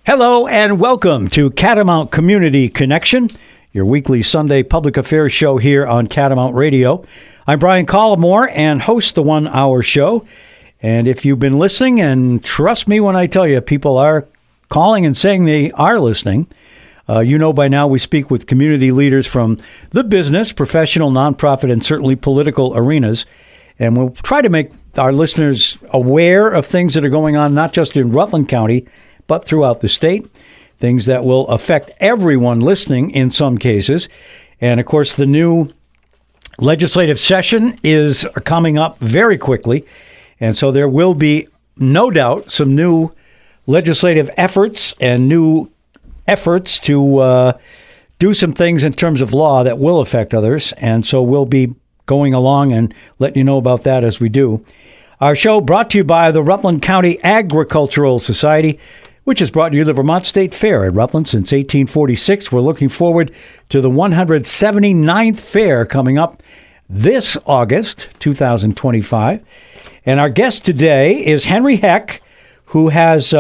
Hello and welcome to Catamount Community Connection, your weekly Sunday public affairs show here on Catamount Radio. I'm Brian Collamore and host the 1 hour show. And if you've been listening, and trust me when I tell you, people are calling and saying they are listening. You know by now we speak with community leaders from the business, professional, nonprofit, and certainly political arenas. And we'll try to make our listeners aware of things that are going on, not just in Rutland County, but throughout the state, things that will affect everyone listening in some cases. And, of course, the new legislative session is coming up very quickly. And so there will be, no doubt, some new legislative efforts and new efforts to do some things in terms of law that will affect others. And so we'll be going along and letting you know about that as we do. Our show brought to you by the Rutland County Agricultural Society, which has brought you the Vermont State Fair at Rutland since 1846. We're looking forward to the 179th fair coming up this August, 2025. And our guest today is Henry Heck, who has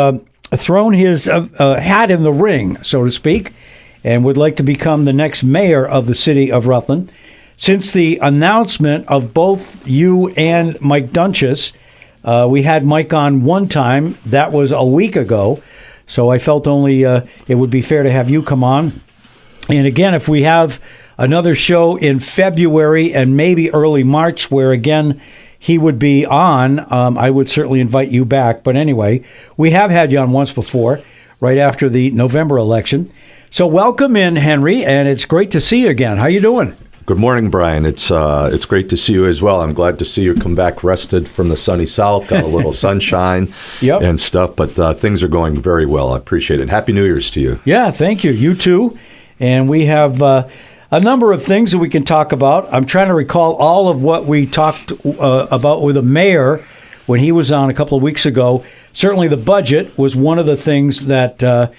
thrown his hat in the ring, so to speak, and would like to become the next mayor of the city of Rutland. Since the announcement of both you and Mike Dunches, we had Mike on one time. That was a week ago. So I felt only it would be fair to have you come on. And again, if we have another show in February and maybe early March where, again, he would be on, I would certainly invite you back. But anyway, we have had you on once before, right after the November election. So welcome in, Henry, and it's great to see you again. How you doing? Good morning, Brian. It's great to see you as well. I'm glad to see you come back rested from the sunny south, got a little sunshine and stuff, but things are going very well. I appreciate it. Happy New Year's to you. Yeah, thank you. You too. And we have a number of things that we can talk about. I'm trying to recall all of what we talked about with the mayor when he was on a couple of weeks ago. Certainly the budget was one of the things that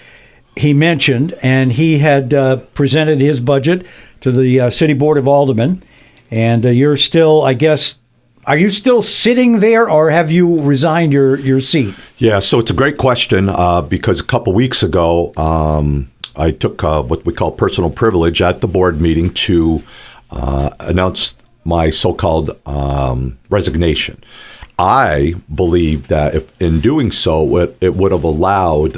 he mentioned, and he had presented his budget to the City Board of Aldermen. And you're still, I guess, are you still sitting there, or have you resigned your seat? Yeah, so it's a great question because a couple weeks ago, I took what we call personal privilege at the board meeting to announce my so-called resignation. I believe that if in doing so, it would have allowed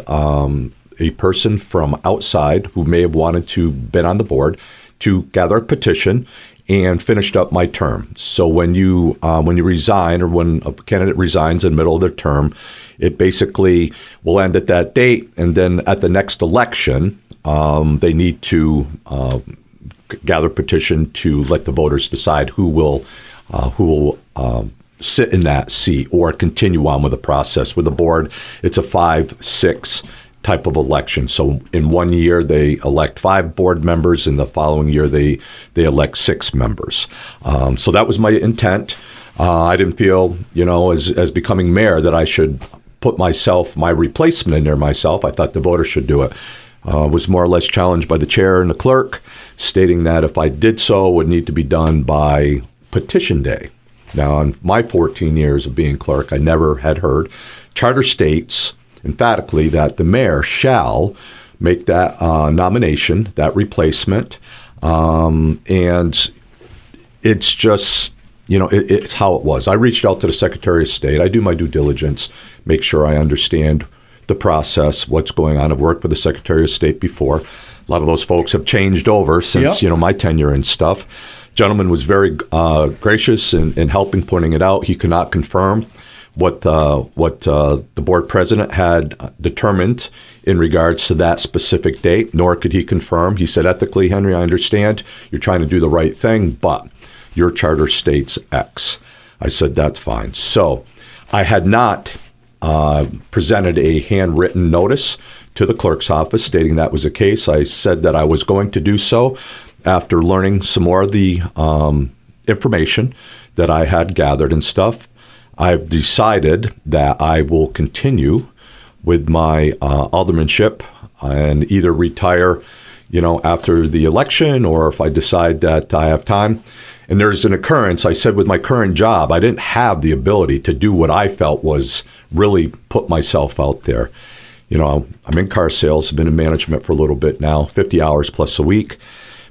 a person from outside who may have wanted to been on the board to gather a petition and finished up my term. So when you resign, or when a candidate resigns in the middle of their term, it basically will end at that date, and then at the next election, they need to gather a petition to let the voters decide who will sit in that seat or continue on with the process. With the board, it's a 5-6 type of election. So in 1 year, they elect 5 board members. In the following year, they elect 6 members. So that was my intent. I didn't feel, as becoming mayor, that I should put my replacement in there myself. I thought the voters should do it. Was more or less challenged by the chair and the clerk, stating that if I did so, it would need to be done by petition day. Now, in my 14 years of being clerk, I never had heard. Charter states emphatically that the mayor shall make that nomination, that replacement, and it's just, it's how it was. I reached out to the Secretary of State. I do my due diligence, make sure I understand the process, what's going on. I've worked with the Secretary of State before. A lot of those folks have changed over since, my tenure and stuff. Gentleman was very gracious in helping, pointing it out. He could not confirm what the board president had determined in regards to that specific date, nor could he confirm. He said, ethically, Henry, I understand you're trying to do the right thing, but your charter states X. I said, that's fine. So I had not presented a handwritten notice to the clerk's office stating that was the case. I said that I was going to do so after learning some more of the information that I had gathered and stuff. I've decided that I will continue with my aldermanship and either retire, after the election, or if I decide that I have time. And there's an occurrence. I said with my current job, I didn't have the ability to do what I felt was really put myself out there. I'm in car sales. I've been in management for a little bit now, 50 hours plus a week.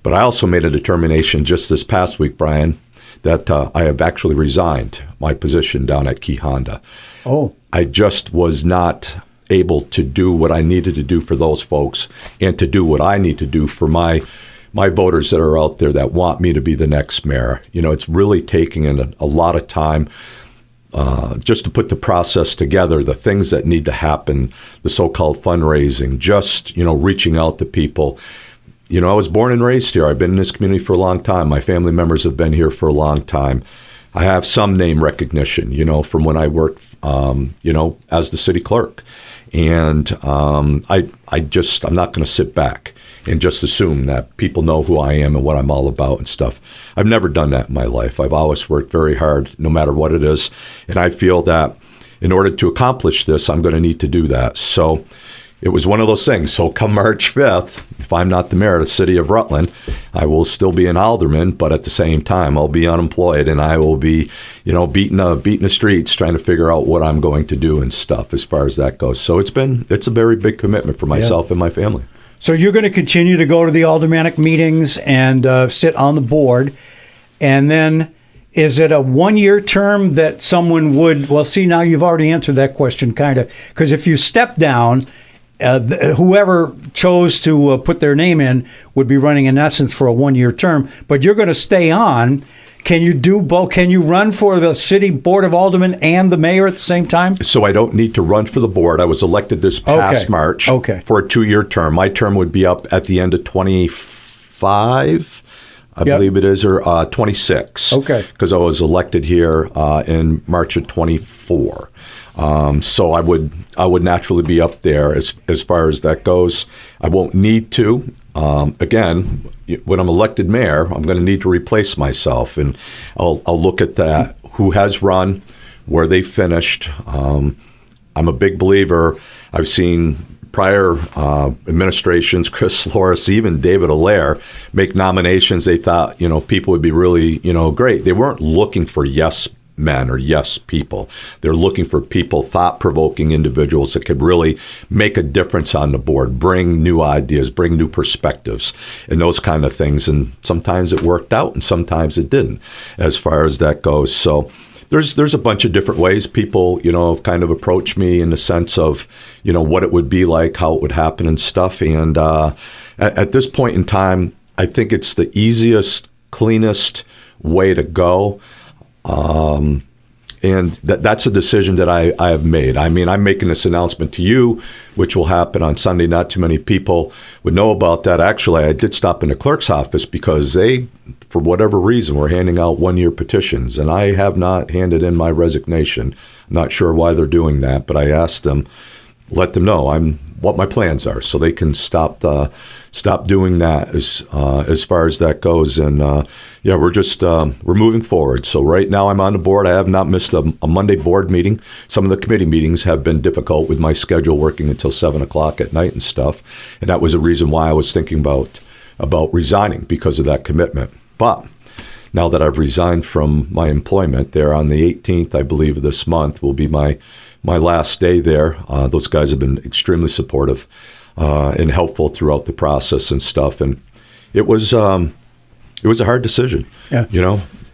But I also made a determination just this past week, Brian, that I have actually resigned my position down at Key Honda. Oh. I just was not able to do what I needed to do for those folks and to do what I need to do for my voters that are out there that want me to be the next mayor. It's really taking a lot of time just to put the process together, the things that need to happen, the so-called fundraising, just, reaching out to people. I was born and raised here. I've been in this community for a long time. My family members have been here for a long time. I have some name recognition, from when I worked, as the city clerk. And I'm not going to sit back and just assume that people know who I am and what I'm all about and stuff. I've never done that in my life. I've always worked very hard, no matter what it is. And I feel that in order to accomplish this, I'm going to need to do that. So it was one of those things. So come March 5th, if I'm not the mayor of the city of Rutland, I will still be an alderman, but at the same time, I'll be unemployed and I will be, beating the streets trying to figure out what I'm going to do and stuff as far as that goes. So it's a very big commitment for myself and my family. So you're going to continue to go to the aldermanic meetings and sit on the board. And then is it a one-year term that someone would, well, see, now you've already answered that question kind of, because if you step down, whoever chose to put their name in would be running in essence for a one-year term, but you're going to stay on. Can you do both? Can you run for the city board of aldermen and the mayor at the same time? So I don't need to run for the board. I was elected this past March for a 2-year term. My term would be up at the end of 25, I believe it is, or 26. Okay. Because I was elected here in March of 24. So I would naturally be up there as far as that goes. I won't need to. Again, when I'm elected mayor, I'm going to need to replace myself, and I'll look at that, who has run, where they finished. I'm a big believer. I've seen prior administrations, Chris Loris, even David Allaire, make nominations they thought, people would be really, great. They weren't looking for yes men or yes people. They're looking for people, thought-provoking individuals that could really make a difference on the board, bring new ideas, bring new perspectives, and those kind of things. And sometimes it worked out and sometimes it didn't, as far as that goes. So there's a bunch of different ways people, have kind of approached me in the sense of, what it would be like, how it would happen and stuff. And at this point in time, I think it's the easiest, cleanest way to go. And that's a decision that I have made. I mean, I'm making this announcement to you, which will happen on Sunday. Not too many people would know about that. Actually, I did stop in the clerk's office because they, for whatever reason, were handing out one-year petitions, and I have not handed in my resignation. I'm not sure why they're doing that, but I asked them, let them know what my plans are, so they can stop doing that as far as that goes. And we're moving forward. So right now I'm on the board. I have not missed a Monday board meeting. Some of the committee meetings have been difficult with my schedule, working until 7:00 at night and stuff. And that was a reason why I was thinking about resigning, because of that commitment. But now that I've resigned from my employment there on the 18th, I believe, of this month will be my last day there. Those guys have been extremely supportive and helpful throughout the process and stuff. And it was a hard decision. Yeah.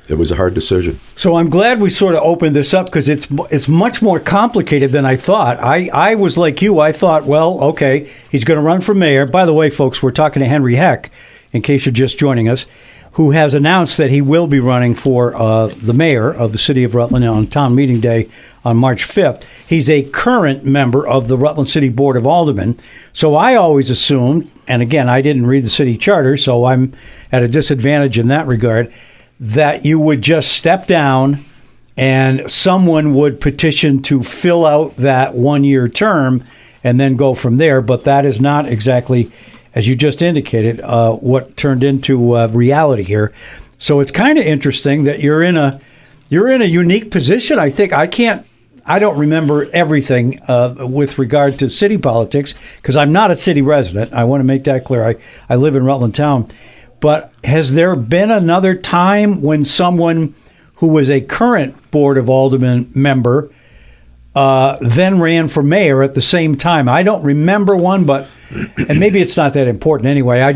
It was a hard decision. So I'm glad we sort of opened this up, because it's much more complicated than I thought. I was like you. I thought, well, okay, he's going to run for mayor. By the way, folks, we're talking to Henry Heck, in case you're just joining us, who has announced that he will be running for the mayor of the city of Rutland on town meeting day on March 5th. He's a current member of the Rutland City Board of Aldermen. So I always assumed, and again, I didn't read the city charter, so I'm at a disadvantage in that regard, that you would just step down and someone would petition to fill out that one-year term and then go from there. But that is not exactly, as you just indicated, what turned into reality here. So it's kind of interesting that you're in a unique position. I think I don't remember everything with regard to city politics, because I'm not a city resident. I want to make that clear. I live in Rutland Town. But has there been another time when someone who was a current Board of Aldermen member then ran for mayor at the same time. I don't remember one, and maybe it's not that important anyway. I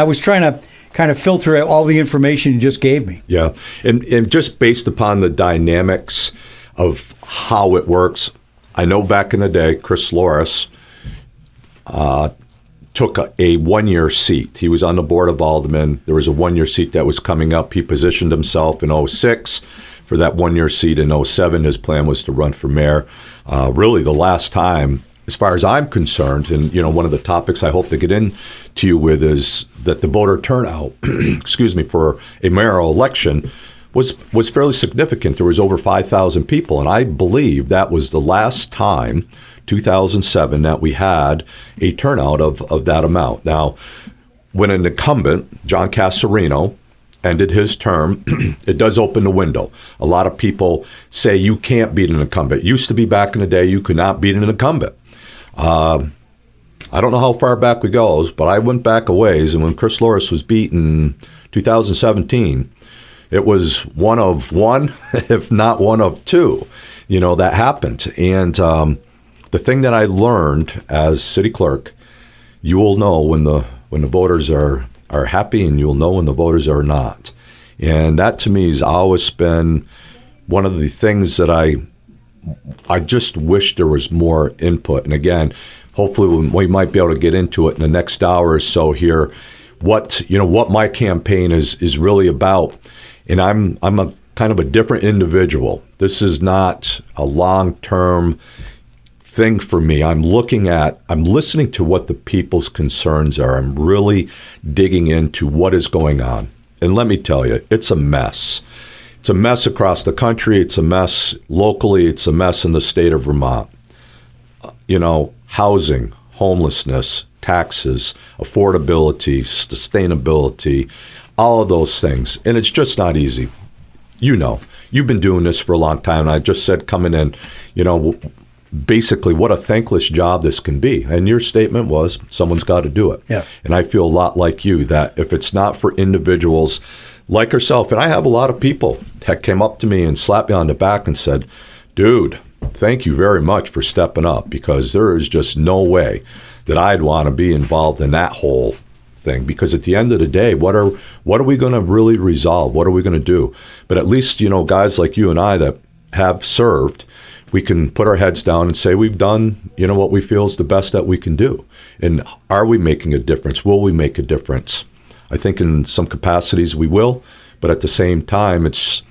was trying to kind of filter out all the information you just gave me. Yeah, and just based upon the dynamics of how it works, I know back in the day, Chris Loris took a one-year seat. He was on the Board of Aldermen. There was a one-year seat that was coming up. He positioned himself in 2006 for that one-year seat. In 2007, his plan was to run for mayor. Really, the last time, as far as I'm concerned, and one of the topics I hope to get into you with is that the voter turnout, for a mayoral election was fairly significant. There was over 5,000 people, and I believe that was the last time, 2007, that we had a turnout of that amount. Now, when an incumbent, John Casarino, ended his term, it does open the window. A lot of people say you can't beat an incumbent. It used to be back in the day you could not beat an incumbent. I don't know how far back we goes, but I went back a ways, and when Chris Loris was beat in 2017, it was one of one, if not one of two, that happened. And the thing that I learned as city clerk, you will know when the voters are happy, and you'll know when the voters are not. And that to me has always been one of the things that I just wish there was more input. And again, hopefully we might be able to get into it in the next hour or so here, what my campaign is really about. And I'm a kind of a different individual. This is not a long-term thing for me. I'm listening to what the people's concerns are. I'm really digging into what is going on. And let me tell you, it's a mess. It's a mess across the country. It's a mess locally. It's a mess in the state of Vermont. Housing, homelessness, taxes, affordability, sustainability, all of those things. And it's just not easy. You've been doing this for a long time. And I just said coming in, basically what a thankless job this can be. And your statement was someone's got to do it. Yeah. And I feel a lot like you, that if it's not for individuals like yourself, and I have a lot of people that came up to me and slapped me on the back and said, dude, thank you very much for stepping up, because there is just no way that I'd want to be involved in that whole thing. Because at the end of the day, what are we going to really resolve? What are we going to do? But at least, guys like you and I that have served, we can put our heads down and say we've done, what we feel is the best that we can do. And are we making a difference? Will we make a difference? I think in some capacities we will, but at the same time, it's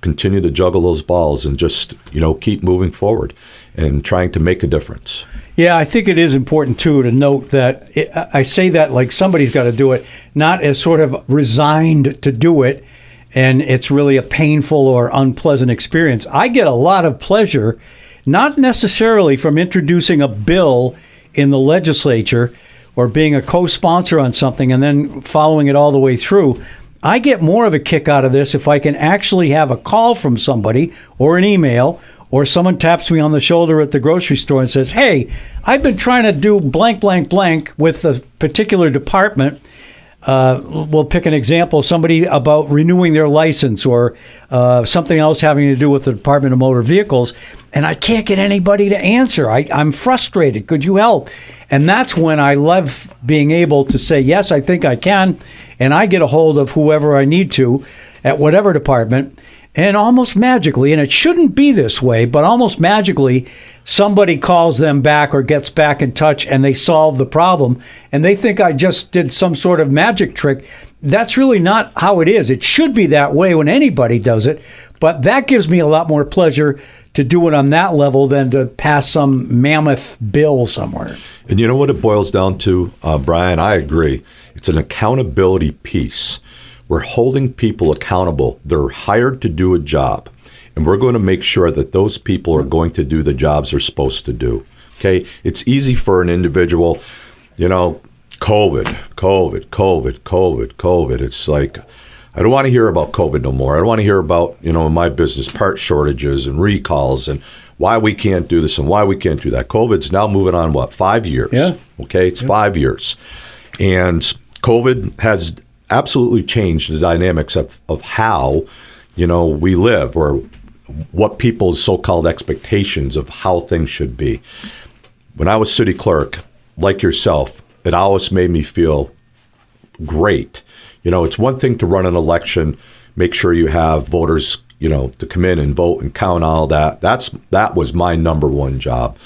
continue to juggle those balls and just, keep moving forward and trying to make a difference. Yeah, I think it is important, too, to note that I say that like somebody's got to do it, not as sort of resigned to do it, and it's really a painful or unpleasant experience. I get a lot of pleasure, not necessarily from introducing a bill in the legislature or being a co-sponsor on something and then following it all the way through. I get more of a kick out of this if I can actually have a call from somebody or an email, or someone taps me on the shoulder at the grocery store and says, hey, I've been trying to do blank, blank, blank with a particular department. We'll pick an example, somebody about renewing their license or something else having to do with the Department of Motor Vehicles, and I can't get anybody to answer. I'm frustrated. Could you help? And that's when I love being able to say, yes, I think I can, and I get a hold of whoever I need to at whatever department, and almost magically, and it shouldn't be this way, but almost magically, somebody calls them back or gets back in touch and they solve the problem, and they think I just did some sort of magic trick. That's really not how it is. It should be that way when anybody does it, but that gives me a lot more pleasure to do it on that level than to pass some mammoth bill somewhere. And you know what it boils down to, Brian? I agree. It's an accountability piece. We're holding people accountable. They're hired to do a job, and we're going to make sure that those people are going to do the jobs they're supposed to do. Okay? It's easy for an individual, COVID. It's like, I don't want to hear about COVID no more. I don't want to hear about, in my business, part shortages and recalls and why we can't do this and why we can't do that. COVID's now moving on, 5 years? Yeah. Okay? It's 5 years. And COVID has absolutely changed the dynamics of how, we live, or what people's so-called expectations of how things should be. When I was city clerk, like yourself, it always made me feel great. It's one thing to run an election, make sure you have voters, to come in and vote and count all that. That was my number one job.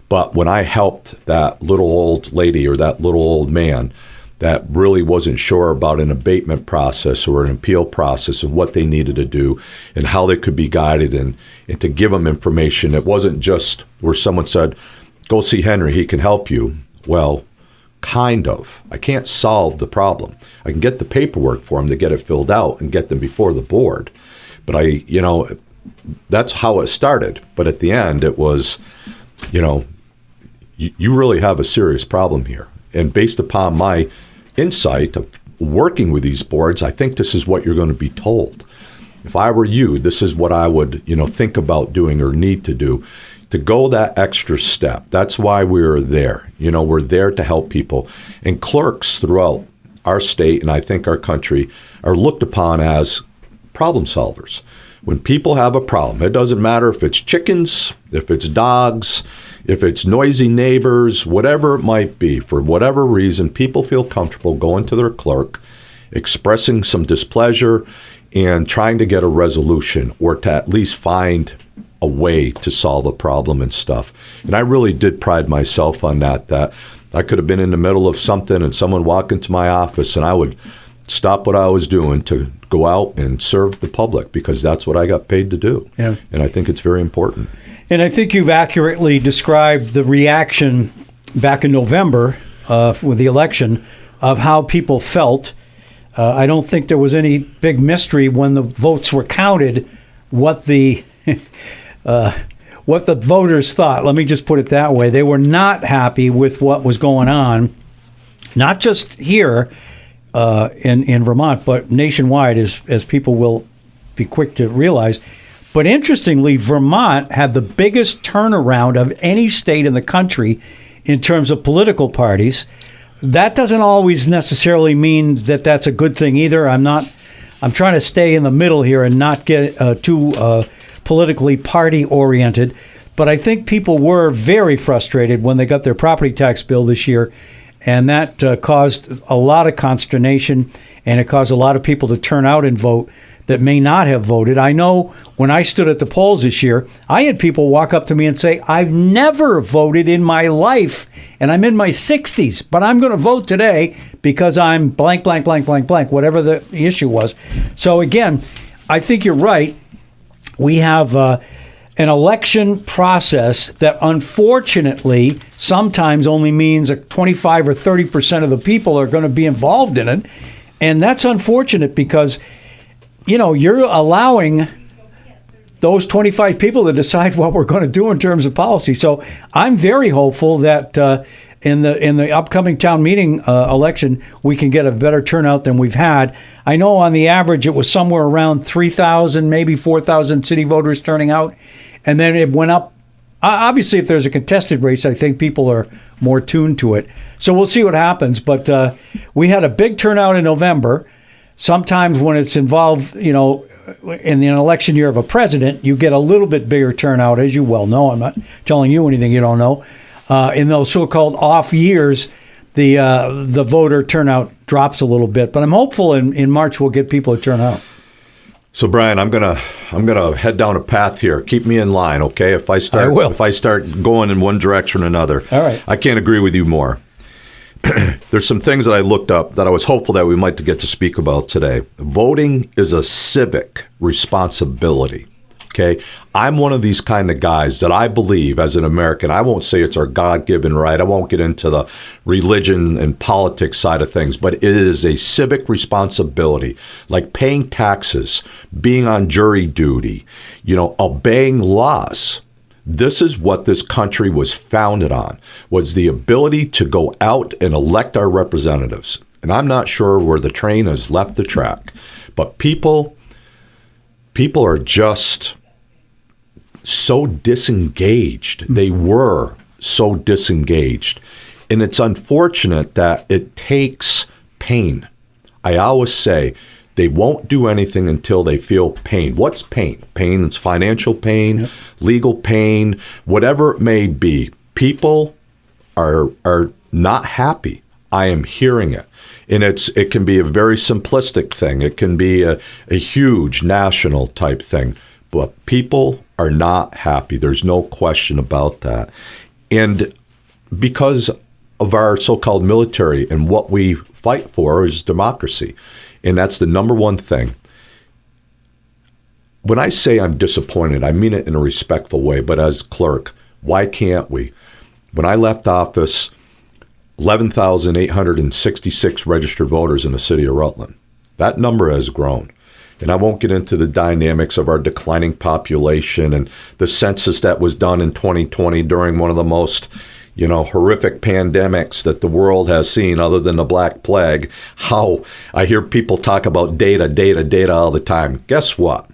But when I helped that little old lady or that little old man that really wasn't sure about an abatement process or an appeal process and what they needed to do and how they could be guided and to give them information, it wasn't just where someone said, go see Henry, he can help you. Well, kind of. I can't solve the problem. I can get the paperwork for them to get it filled out and get them before the board. But that's how it started. But at the end, it was, you really have a serious problem here. And based upon my insight of working with these boards, I think this is what you're going to be told. If I were you, this is what I would, think about doing or need to do to go that extra step. That's why we're there. We're there to help people. And clerks throughout our state and I think our country are looked upon as problem solvers. When people have a problem, it doesn't matter if it's chickens, if it's dogs, if it's noisy neighbors, whatever it might be, for whatever reason, people feel comfortable going to their clerk, expressing some displeasure, and trying to get a resolution or to at least find a way to solve a problem and stuff. And I really did pride myself on that I could have been in the middle of something and someone walked into my office and I would stop what I was doing to go out and serve the public because that's what I got paid to do. Yeah. And I think it's very important. And I think you've accurately described the reaction back in November with the election of how people felt. I don't think there was any big mystery when the votes were counted what the voters thought. Let me just put it that way. They were not happy with what was going on, not just here in Vermont, but nationwide, as people will be quick to realize. But interestingly, Vermont had the biggest turnaround of any state in the country in terms of political parties. That doesn't always necessarily mean that that's a good thing either. I'm trying to stay in the middle here and not get too politically party-oriented. But I think people were very frustrated when they got their property tax bill this year, and that caused a lot of consternation, and it caused a lot of people to turn out and vote that may not have voted. I know when I stood at the polls this year, I had people walk up to me and say, I've never voted in my life, and I'm in my 60s, but I'm going to vote today because I'm blank, blank, blank, blank, blank, whatever the issue was. So again, I think you're right. We have an election process that unfortunately sometimes only means 25 or 30% of the people are going to be involved in it. And that's unfortunate because you're allowing those 25 people to decide what we're going to do in terms of policy. So I'm very hopeful that in the upcoming town meeting election, we can get a better turnout than we've had. I know on the average it was somewhere around 3,000, maybe 4,000 city voters turning out. And then it went up. Obviously, if there's a contested race, I think people are more tuned to it. So we'll see what happens. But we had a big turnout in November. Sometimes when it's involved, in an election year of a president, you get a little bit bigger turnout, as you well know. I'm not telling you anything you don't know. In those so-called off years, the voter turnout drops a little bit. But I'm hopeful in March we'll get people to turn out. So Brian, I'm gonna head down a path here. Keep me in line, okay? If I start going in one direction or another, all right. I can't agree with you more. There's some things that I looked up that I was hopeful that we might get to speak about today. Voting is a civic responsibility. Okay, I'm one of these kind of guys that I believe as an American, I won't say it's our God-given right. I won't get into the religion and politics side of things, but it is a civic responsibility, like paying taxes, being on jury duty, obeying laws. This is what this country was founded on, was the ability to go out and elect our representatives. And I'm not sure where the train has left the track, but people are just so disengaged. They were so disengaged. And it's unfortunate that it takes pain. I always say They won't do anything until they feel pain. What's pain? Pain is financial pain, yep, legal pain, whatever it may be. People are not happy. I am hearing it. And it can be a very simplistic thing. It can be a huge national type thing. But people are not happy. There's no question about that. And because of our so-called military and what we fight for is democracy. And that's the number one thing. When I say I'm disappointed, I mean it in a respectful way. But as clerk, why can't we? When I left office, 11,866 registered voters in the city of Rutland. That number has grown. And I won't get into the dynamics of our declining population and the census that was done in 2020 during one of the most, horrific pandemics that the world has seen other than the Black Plague. How I hear people talk about data all the time. Guess what?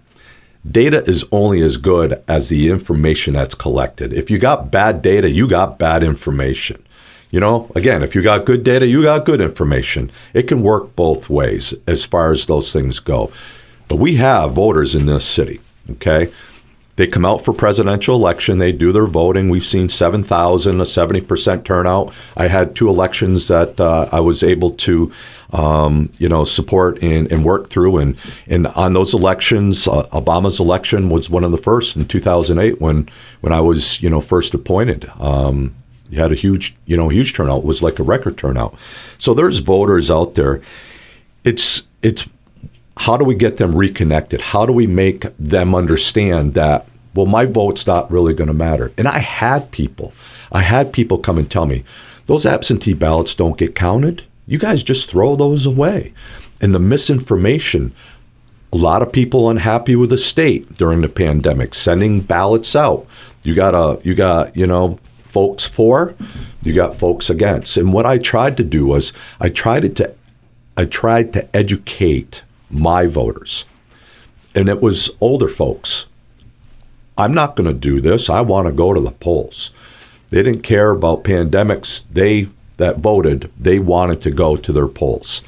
Data is only as good as the information that's collected. If you got bad data, you got bad information. Again, if you got good data, you got good information. It can work both ways as far as those things go. But we have voters in this city, okay? They come out for presidential election. They do their voting. We've seen 7,000, a 70% turnout. I had 2 elections that I was able to, support and work through. And on those elections, Obama's election was one of the first in 2008 when I was, first appointed. You had a huge turnout. It was like a record turnout. So there's voters out there. It's how do we get them reconnected? How do we make them understand that, well, my vote's not really going to matter? And I had people come and tell me, those absentee ballots don't get counted. You guys just throw those away. And the misinformation, a lot of people unhappy with the state during the pandemic, sending ballots out. You got folks for, you got folks against. And what I tried to do was I tried to educate my voters. And it was older folks. I'm not going to do this. I want to go to the polls. They didn't care about pandemics. That voted, they wanted to go to their polls.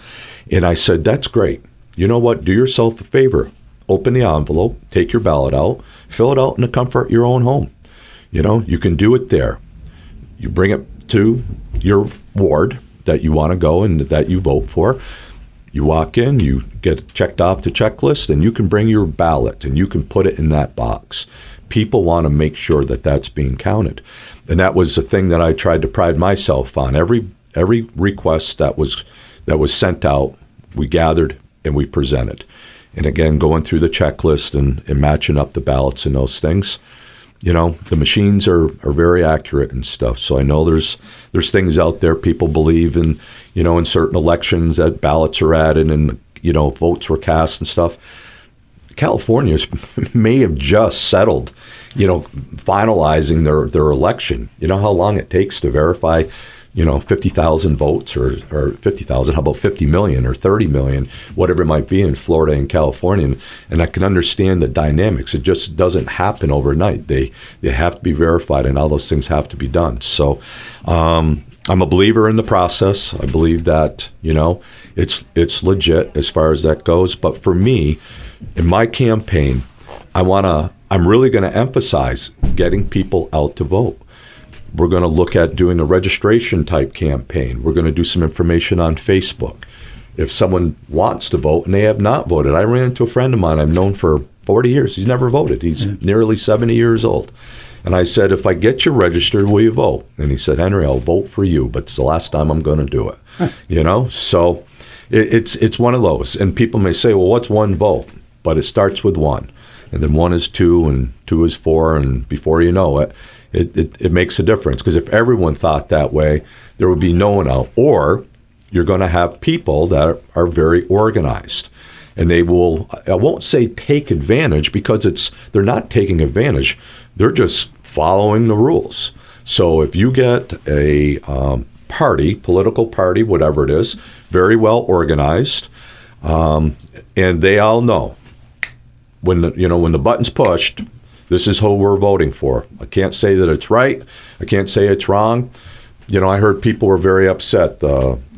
And I said, that's great. You know what? Do yourself a favor. Open the envelope, take your ballot out, fill it out in the comfort of your own home. You can do it there. You bring it to your ward that you want to go and that you vote for. You walk in, you get checked off the checklist, and you can bring your ballot and you can put it in that box. People want to make sure that that's being counted. And that was the thing that I tried to pride myself on. Every request that was sent out, we gathered and we presented. And again, going through the checklist and matching up the ballots and those things. The machines are very accurate and stuff. So I know there's things out there people believe in, in certain elections that ballots are added and, votes were cast and stuff. California may have just settled, finalizing their election. You know how long it takes to verify, 50,000 votes or 50,000, how about 50 million or 30 million, whatever it might be in Florida and California. And I can understand the dynamics. It just doesn't happen overnight. They have to be verified and all those things have to be done. So I'm a believer in the process. I believe that, it's legit as far as that goes. But for me, in my campaign, I'm really going to emphasize getting people out to vote. We're going to look at doing a registration type campaign. We're going to do some information on Facebook. If someone wants to vote and they have not voted, I ran into a friend of mine I've known for 40 years. He's never voted. He's nearly 70 years old. And I said, if I get you registered, will you vote? And he said, Henry, I'll vote for you, but it's the last time I'm going to do it. So it's one of those. And people may say, well, what's one vote? But it starts with 1. And then 1 is 2 and 2 is 4. And before you know it, it makes a difference. Because if everyone thought that way, there would be no one out. Or you're going to have people that are very organized. And they will, I won't say take advantage, because they're not taking advantage. They're just following the rules. So if you get a political party, whatever it is, very well organized, and they all know when the button's pushed, this is who we're voting for. I can't say that it's right. I can't say it's wrong. I heard people were very upset.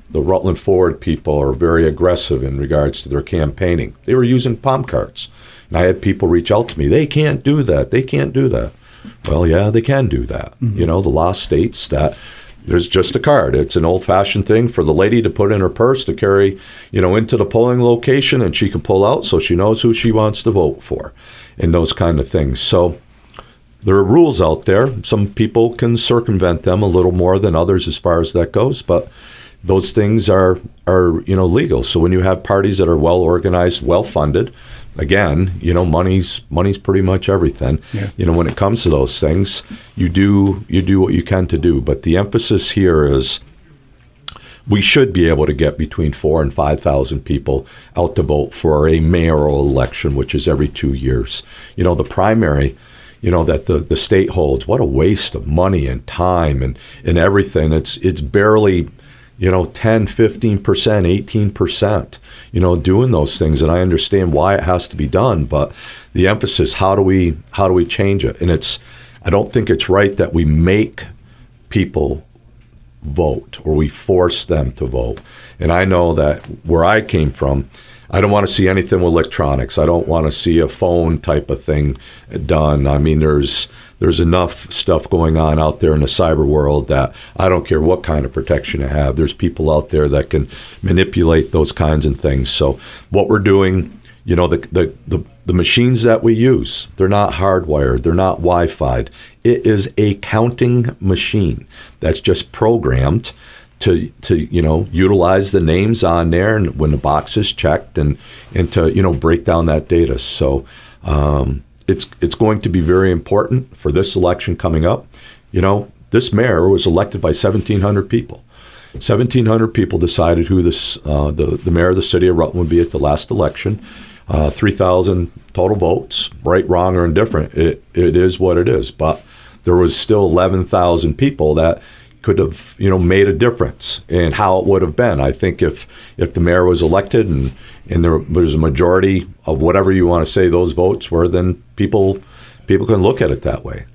the Rutland Forward people are very aggressive in regards to their campaigning. They were using palm cards. And I had people reach out to me. They can't do that. They can't do that. Well, yeah, they can do that. The law states that there's just a card. It's an old-fashioned thing for the lady to put in her purse to carry, into the polling location, and she can pull out so she knows who she wants to vote for and those kind of things. So there are rules out there. Some people can circumvent them a little more than others as far as that goes, but those things are legal. So when you have parties that are well organized, well funded, again, money's pretty much everything. Yeah. When it comes to those things, you do what you can to do. But the emphasis here is we should be able to get between 4,000 and 5,000 people out to vote for a mayoral election, which is every 2 years. The primary, that the state holds, what a waste of money and time and everything. It's barely 10, 15%, 18%, doing those things. And I understand why it has to be done, but the emphasis, how do we change it? And I don't think it's right that we make people vote or we force them to vote. And I know that where I came from, I don't want to see anything with electronics. I don't want to see a phone type of thing done. I mean, there's enough stuff going on out there in the cyber world that I don't care what kind of protection you have. There's people out there that can manipulate those kinds of things. So what we're doing, the machines that we use, they're not hardwired. They're not Wi-Fi'd. It is a counting machine that's just programmed to utilize the names on there and when the box is checked and to break down that data. So it's going to be very important for this election coming up. This mayor was elected by 1,700 people. 1,700 people decided who the mayor of the city of Rutland would be at the last election. 3,000 total votes, right, wrong, or indifferent. It is what it is. But there was still 11,000 people that could have, made a difference in how it would have been. I think if the mayor was elected and there was a majority of whatever you want to say those votes were, then people can look at it that way.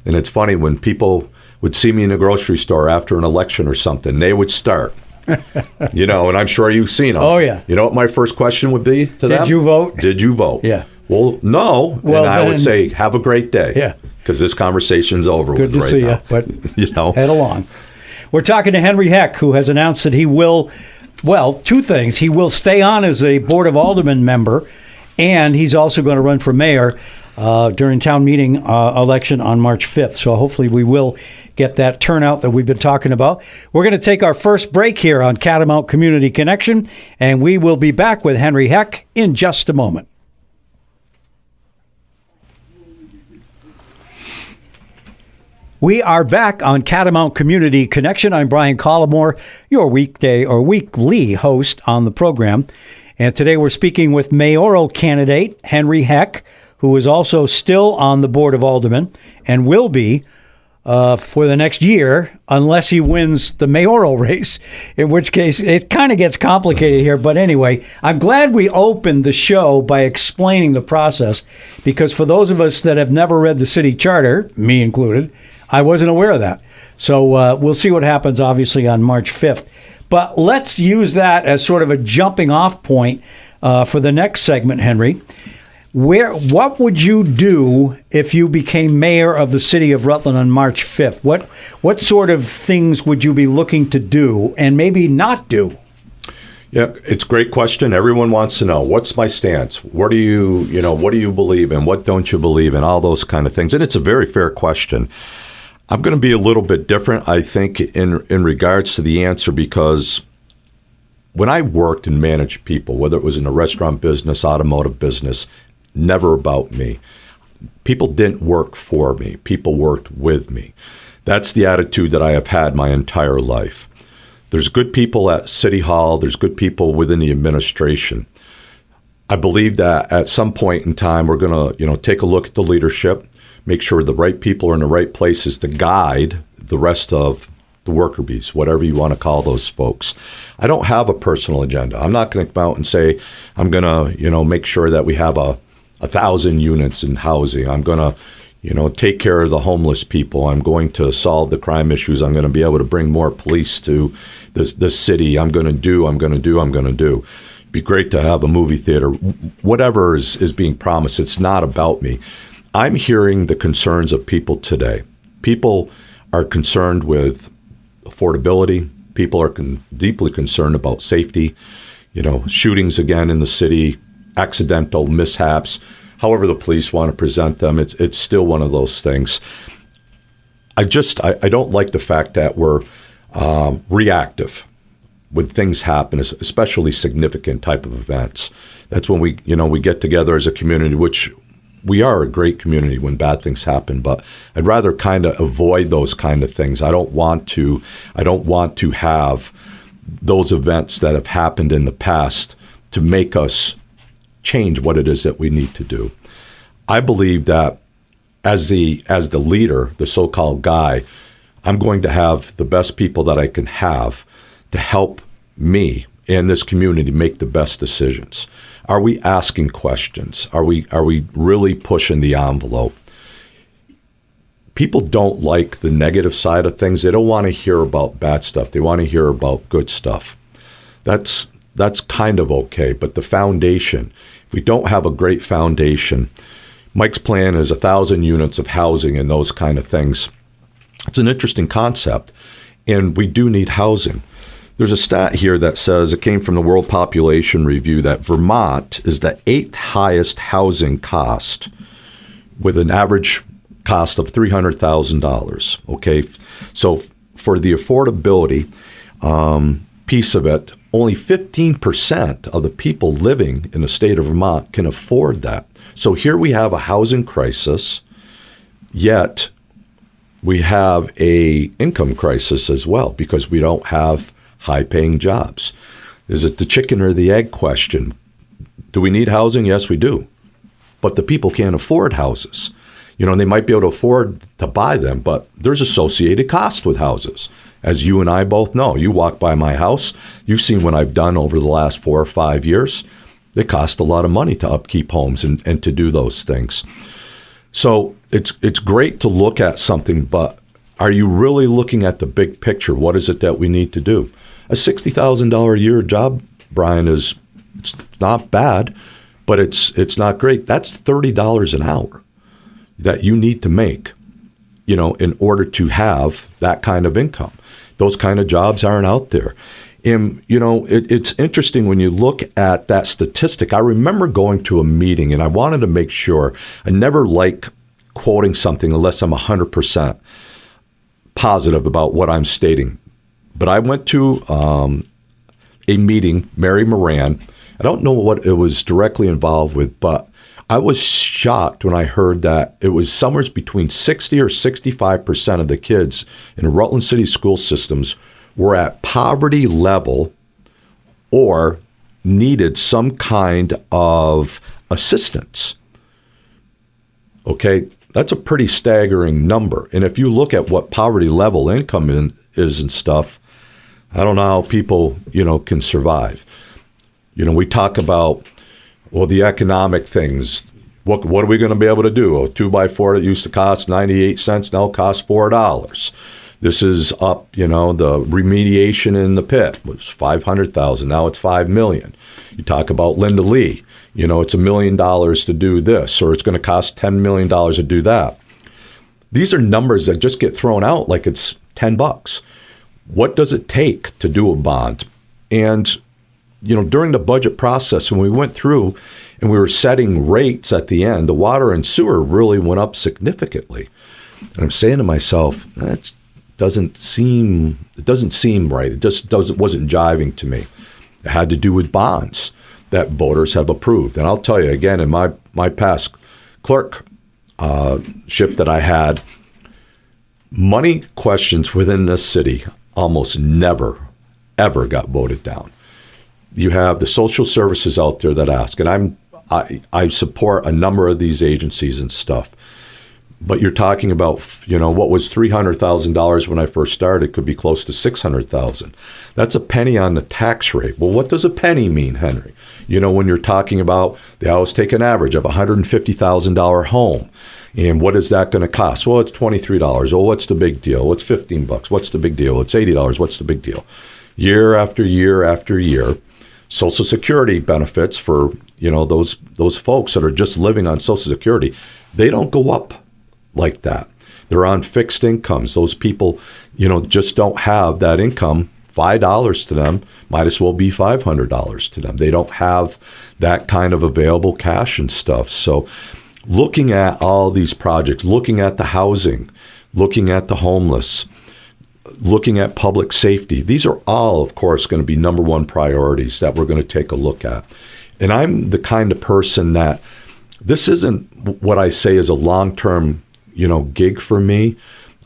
And it's funny when people would see me in a grocery store after an election or something, they would start, and I'm sure you've seen them. Oh, yeah. You know what my first question would be to them? Did you vote? Did you vote? Yeah. Well, no. Well, and I would say, have a great day. Yeah. Because this conversation's over with right now. Good to see you, but head along. We're talking to Henry Heck, who has announced that he will, two things. He will stay on as a Board of Aldermen member, and he's also going to run for mayor during town meeting election on March 5th. So hopefully we will get that turnout that we've been talking about. We're going to take our first break here on Catamount Community Connection, and we will be back with Henry Heck in just a moment. We are back on Catamount Community Connection. I'm Brian Collamore, your weekday or weekly host on the program. And today we're speaking with mayoral candidate Henry Heck, who is also still on the Board of Aldermen and will be for the next year unless he wins the mayoral race, in which case it kind of gets complicated here. But anyway, I'm glad we opened the show by explaining the process, because for those of us that have never read the city charter, me included, I wasn't aware of that. So we'll see what happens, obviously, on March 5th. But let's use that as sort of a jumping off point for the next segment, Henry. What would you do if you became mayor of the city of Rutland on March 5th? What sort of things would you be looking to do and maybe not do? Yeah, it's a great question. Everyone wants to know, what's my stance? What do you believe in? What don't you believe in? All those kind of things. And it's a very fair question. I'm going to be a little bit different, I think, in regards to the answer, because when I worked and managed people, whether it was in the restaurant business, automotive business, never about me. People didn't work for me. People worked with me. That's the attitude that I have had my entire life. There's good people at City Hall. There's good people within the administration. I believe that at some point in time, we're going to, take a look at the leadership, make sure the right people are in the right places to guide the rest of the worker bees, whatever you want to call those folks. I don't have a personal agenda. I'm not going to come out and say I'm going to, make sure that we have 1,000 units in housing. I'm going to, take care of the homeless people. I'm going to solve the crime issues. I'm going to be able to bring more police to this city. I'm going to do. It'd be great to have a movie theater. Whatever is being promised, it's not about me. I'm hearing the concerns of people today. People are concerned with affordability. People are deeply concerned about safety. Shootings again in the city, accidental mishaps, however the police want to present them. It's still one of those things. I don't like the fact that we're reactive when things happen, especially significant type of events. That's when we get together as a community, which we are a great community when bad things happen, but I'd rather kind of avoid those kind of things. I don't want to have those events that have happened in the past to make us change what it is that we need to do. I believe that as the leader, the so-called guy, I'm going to have the best people that I can have to help me and this community make the best decisions. Are we asking questions? Are we really pushing the envelope? People don't like the negative side of things. They don't want to hear about bad stuff. They want to hear about good stuff. That's kind of okay, but the foundation, if we don't have a great foundation, Mike's plan is 1,000 units of housing and those kind of things. It's an interesting concept, and we do need housing. There's a stat here that says, it came from the World Population Review, that Vermont is the 8th highest housing cost with an average cost of $300,000. Okay, so for the affordability piece of it, only 15% of the people living in the state of Vermont can afford that. So here we have a housing crisis, yet we have a income crisis as well because we don't have high-paying jobs. Is it the chicken or the egg question? Do we need housing? Yes, we do. But the people can't afford houses. They might be able to afford to buy them, but there's associated cost with houses. As you and I both know, you walk by my house, you've seen what I've done over the last 4 or 5 years. It costs a lot of money to upkeep homes and to do those things. So it's great to look at something, but are you really looking at the big picture? What is it that we need to do? A $60,000 a year job, Brian, it's not bad, but it's not great. That's $30 an hour that you need to make, in order to have that kind of income. Those kind of jobs aren't out there. And, it's interesting when you look at that statistic. I remember going to a meeting, and I wanted to make sure. I never like quoting something unless I'm 100% positive about what I'm stating. But I went to a meeting, Mary Moran. I don't know what it was directly involved with, but I was shocked when I heard that it was somewhere between 60 or 65% of the kids in Rutland City school systems were at poverty level or needed some kind of assistance. Okay, that's a pretty staggering number. And if you look at what poverty level income is and stuff, I don't know how people, can survive. We talk about, the economic things. What are we going to be able to do? A 2x4 that used to cost 98 cents now costs $4. This is up, the remediation in the pit was $500,000. Now it's $5 million. You talk about Linda Lee. It's $1 million to do this, or it's going to cost $10 million to do that. These are numbers that just get thrown out like it's $10. What does it take to do a bond? And, during the budget process, when we went through and we were setting rates at the end, the water and sewer really went up significantly. And I'm saying to myself, that doesn't seem right. It just wasn't jiving to me. It had to do with bonds that voters have approved. And I'll tell you again, in my past clerkship that I had, money questions within this city almost never, ever got voted down. You have the social services out there that ask, and I support a number of these agencies and stuff. But you're talking about, what was $300,000 when I first started could be close to $600,000. That's a penny on the tax rate. Well, what does a penny mean, Henry? When you're talking about, they always take an average of a $150,000 home. And what is that going to cost? Well, it's $23. Well, what's the big deal? What's $15? What's the big deal? It's $80. What's the big deal? Year after year after year, Social Security benefits for, those folks that are just living on Social Security, they don't go up like that. They're on fixed incomes. Those people, just don't have that income. $5 to them might as well be $500 to them. They don't have that kind of available cash and stuff. So looking at all these projects, looking at the housing, looking at the homeless, looking at public safety, these are all, of course, going to be number one priorities that we're going to take a look at. And I'm the kind of person that this isn't what I say is a long-term gig for me.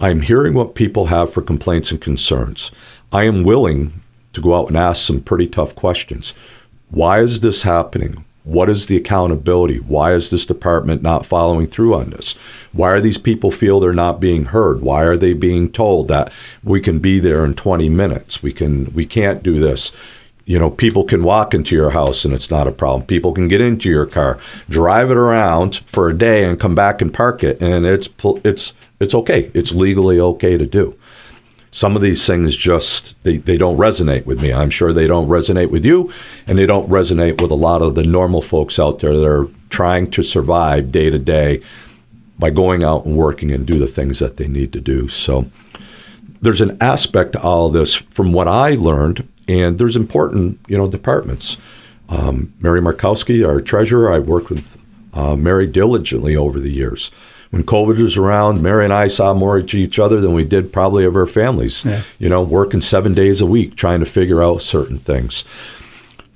I'm hearing what people have for complaints and concerns. I am willing to go out and ask some pretty tough questions. Why is this happening? What is the accountability? Why is this department not following through on this? Why are these people feel they're not being heard? Why are they being told that we can be there in 20 minutes? We can't do this. People can walk into your house and it's not a problem. People can get into your car, drive it around for a day and come back and park it, and it's okay. It's legally okay to do. Some of these things just, they don't resonate with me. I'm sure they don't resonate with you, and they don't resonate with a lot of the normal folks out there that are trying to survive day to day by going out and working and do the things that they need to do. So there's an aspect to all of this from what I learned, and there's important, departments. Mary Markowski, our treasurer, I've worked with Mary diligently over the years. When COVID was around, Mary and I saw more of each other than we did probably of our families, working 7 days a week, trying to figure out certain things.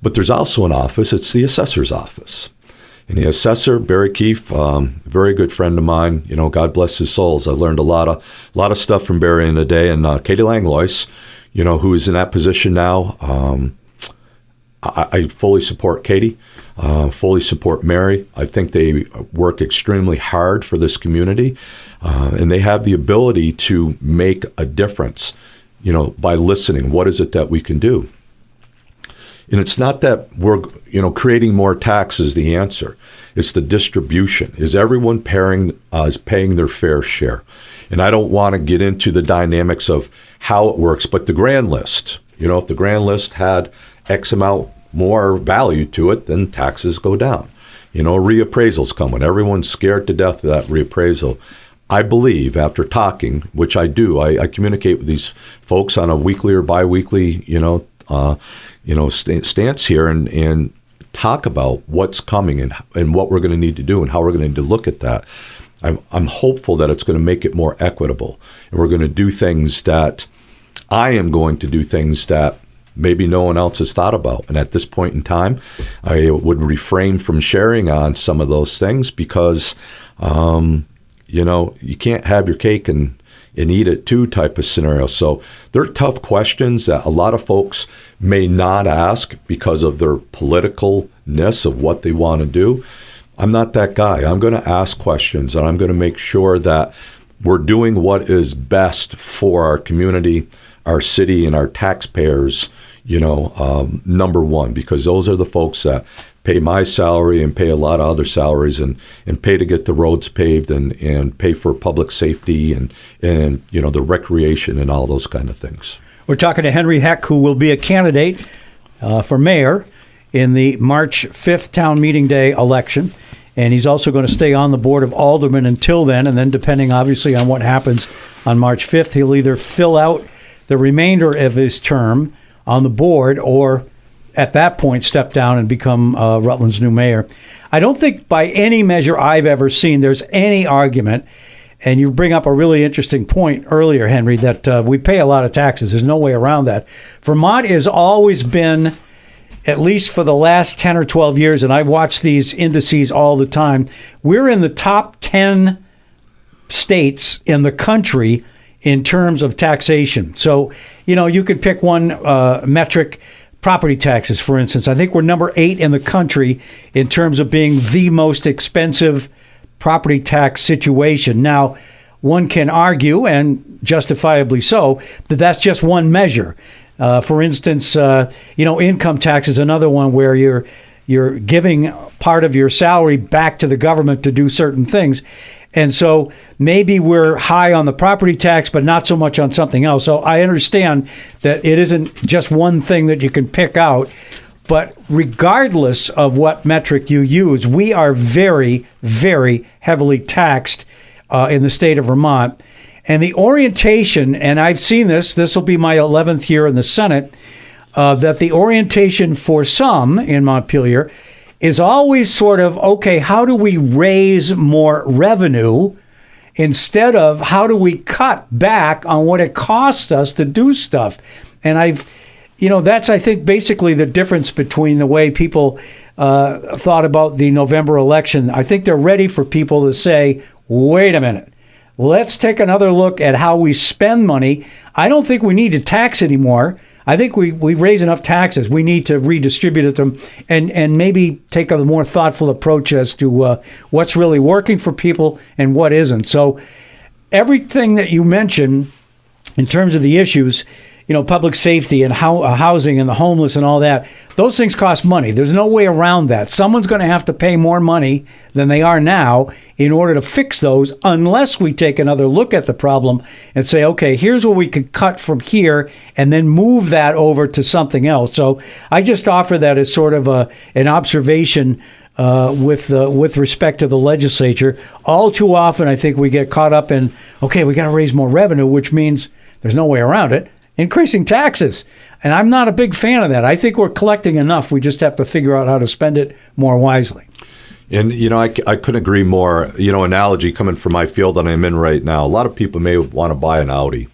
But there's also an office, it's the assessor's office. And the assessor, Barry Keefe, very good friend of mine, God bless his souls. I learned a lot of stuff from Barry in the day. And Katie Langlois, who is in that position now, I fully support Katie, fully support Mary. I think they work extremely hard for this community, and they have the ability to make a difference, by listening. What is it that we can do? And it's not that we're, creating more taxes the answer. It's the distribution. Is everyone paying their fair share? And I don't want to get into the dynamics of how it works, but the grand list, if the grand list had X amount more value to it, then taxes go down. Reappraisals come when everyone's scared to death of that reappraisal. I believe after talking, which I do, I communicate with these folks on a weekly or biweekly, stance here and talk about what's coming and what we're going to need to do and how we're going to need to look at that. I'm hopeful that it's going to make it more equitable, and we're going to do things that I am going to do things that maybe no one else has thought about. And at this point in time, I would refrain from sharing on some of those things because, you can't have your cake and eat it too type of scenario. So they're tough questions that a lot of folks may not ask because of their politicalness of what they want to do. I'm not that guy. I'm going to ask questions, and I'm going to make sure that we're doing what is best for our community, our city, and our taxpayers, number one, because those are the folks that pay my salary and pay a lot of other salaries and pay to get the roads paved and pay for public safety and the recreation and all those kind of things. We're talking to Henry Heck, who will be a candidate for mayor in the March 5th town meeting day election. And he's also going to stay on the board of aldermen until then. And then depending, obviously, on what happens on March 5th, he'll either fill out the remainder of his term on the board or at that point step down and become Rutland's new mayor. I don't think by any measure I've ever seen there's any argument, and you bring up a really interesting point earlier, Henry, that we pay a lot of taxes. There's no way around that. Vermont has always been, at least for the last 10 or 12 years, and I've watched these indices all the time, we're in the top 10 states in the country in terms of taxation. So, you could pick one metric, property taxes, for instance. I think we're number 8 in the country in terms of being the most expensive property tax situation. Now, one can argue, and justifiably so, that that's just one measure. For instance, income tax is another one where you're giving part of your salary back to the government to do certain things. And so maybe we're high on the property tax, but not so much on something else. So I understand that it isn't just one thing that you can pick out. But regardless of what metric you use, we are very, very heavily taxed in the state of Vermont. And the orientation, and I've seen this will be my 11th year in the Senate, that the orientation for some in Montpelier is always sort of, okay, how do we raise more revenue instead of how do we cut back on what it costs us to do stuff? And that's, I think, basically the difference between the way people thought about the November election. I think they're ready for people to say, wait a minute, let's take another look at how we spend money. I don't think we need to tax anymore. I think we raise enough taxes. We need to redistribute them and maybe take a more thoughtful approach as to what's really working for people and what isn't. So everything that you mentioned in terms of the issues, public safety and housing and the homeless and all that, those things cost money. There's no way around that. Someone's going to have to pay more money than they are now in order to fix those, unless we take another look at the problem and say, okay, here's where we could cut from here and then move that over to something else. So I just offer that as sort of an observation with respect to the legislature. All too often, I think we get caught up in, okay, we got to raise more revenue, which means there's no way around it. Increasing taxes. And I'm not a big fan of that. I think we're collecting enough. We just have to figure out how to spend it more wisely. And, I couldn't agree more. Analogy coming from my field that I'm in right now, a lot of people may want to buy an Audi.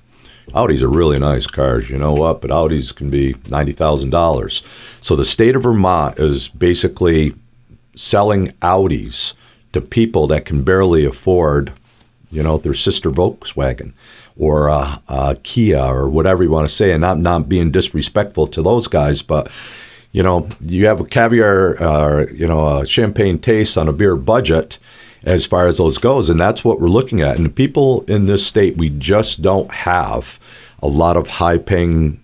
Audis are really nice cars, you know what? But Audis can be $90,000. So the state of Vermont is basically selling Audis to people that can barely afford, their sister Volkswagen or Kia or whatever you want to say, and not being disrespectful to those guys, but you have a caviar a champagne taste on a beer budget as far as those goes, and that's what we're looking at. And the people in this state, we just don't have a lot of high paying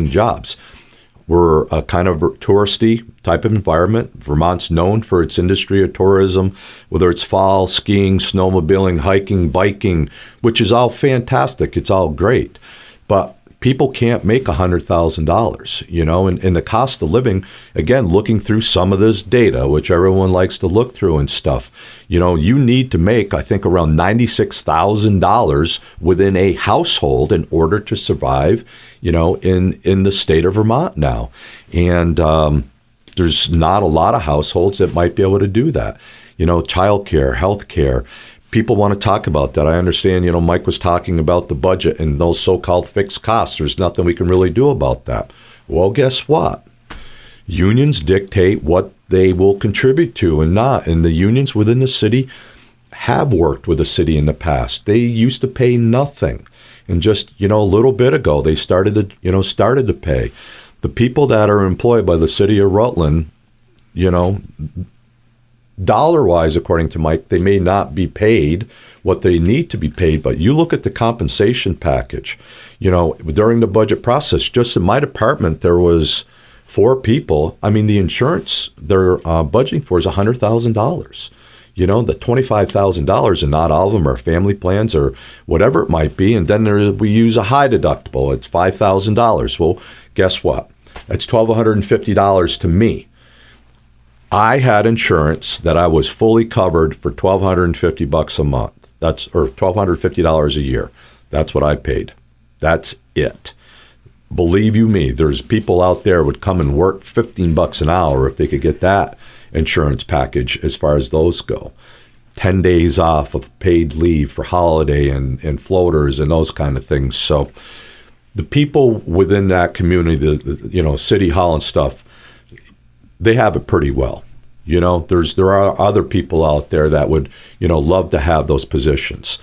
jobs. We're a kind of touristy type of environment. Vermont's known for its industry of tourism, whether it's fall, skiing, snowmobiling, hiking, biking, which is all fantastic. It's all great. But people can't make $100,000, and the cost of living, again, looking through some of this data, which everyone likes to look through and stuff, you need to make, I think, around $96,000 within a household in order to survive, in the state of Vermont now. And there's not a lot of households that might be able to do that. Childcare, healthcare. People want to talk about that. I understand, Mike was talking about the budget and those so-called fixed costs. There's nothing we can really do about that. Well, guess what? Unions dictate what they will contribute to and not. And the unions within the city have worked with the city in the past. They used to pay nothing. And just, a little bit ago, they started to pay. The people that are employed by the city of Rutland, dollar-wise, according to Mike, they may not be paid what they need to be paid, but you look at the compensation package, during the budget process, just in my department, there was 4 people. I mean, the insurance they're budgeting for is $100,000. The $25,000, and not all of them are family plans or whatever it might be. And then we use a high deductible. It's $5,000. Well, guess what? That's $1,250 to me. I had insurance that I was fully covered for $1,250 a month. Or $1,250 a year. That's what I paid. That's it. Believe you me, there's people out there would come and work $15 an hour if they could get that insurance package as far as those go. 10 days off of paid leave for holiday and floaters and those kind of things. So the people within that community, the City Hall and stuff, they have it pretty well. There are other people out there that would, love to have those positions.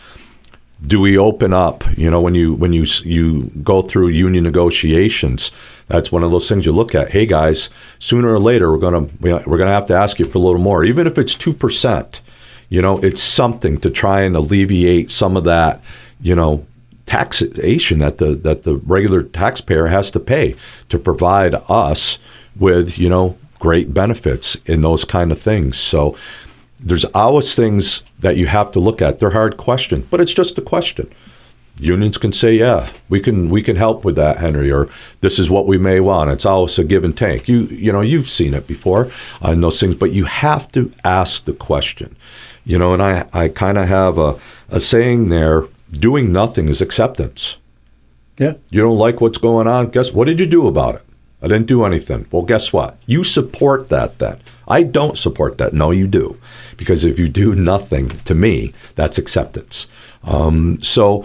Do we open up? When you go through union negotiations, that's one of those things you look at. Hey guys, sooner or later we're gonna have to ask you for a little more, even if it's 2%. It's something to try and alleviate some of that, taxation that the regular taxpayer has to pay to provide us with, great benefits in those kind of things. So there's always things that you have to look at. They're hard questions, but it's just a question. Unions can say, yeah, we can help with that, Henry, or this is what we may want. It's always a give and take. You've seen it before in those things, but you have to ask the question. And I kind of have a saying there, doing nothing is acceptance. Yeah. You don't like what's going on? Guess what did you do about it? I didn't do anything. Well, guess what? You support that then. I don't support that. No, you do. Because if you do nothing, to me, that's acceptance. So,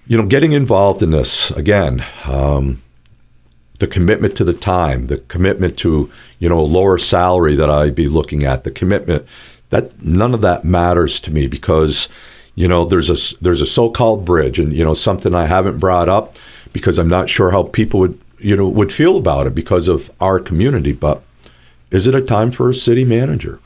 getting involved in this, again, the commitment to the time, the commitment to, a lower salary that I'd be looking at, the commitment, that none of that matters to me because, there's a so-called bridge and, something I haven't brought up because I'm not sure how people would feel about it because of our community. But is it a time for a city manager?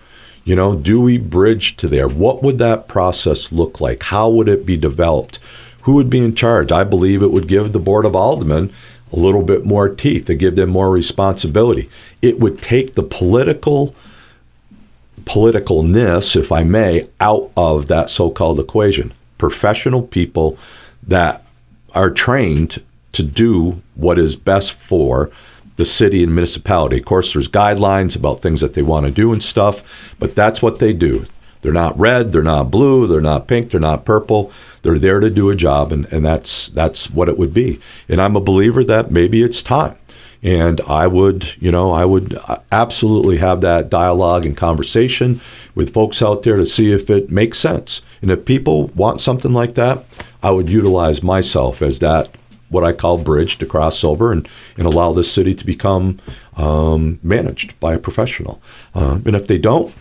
Do we bridge to there? What would that process look like? How would it be developed? Who would be in charge? I believe it would give the Board of Aldermen a little bit more teeth to give them more responsibility. It would take the politicalness, if I may, out of that so-called equation. Professional people that are trained to do what is best for the city and municipality. Of course, there's guidelines about things that they want to do and stuff, but that's what they do. They're not red, they're not blue, they're not pink, they're not purple. They're there to do a job, and that's what it would be. And I'm a believer that maybe it's time. And I would absolutely have that dialogue and conversation with folks out there to see if it makes sense. And if people want something like that, I would utilize myself as that, what I call bridge to cross over and allow this city to become managed by a professional. And if they don't,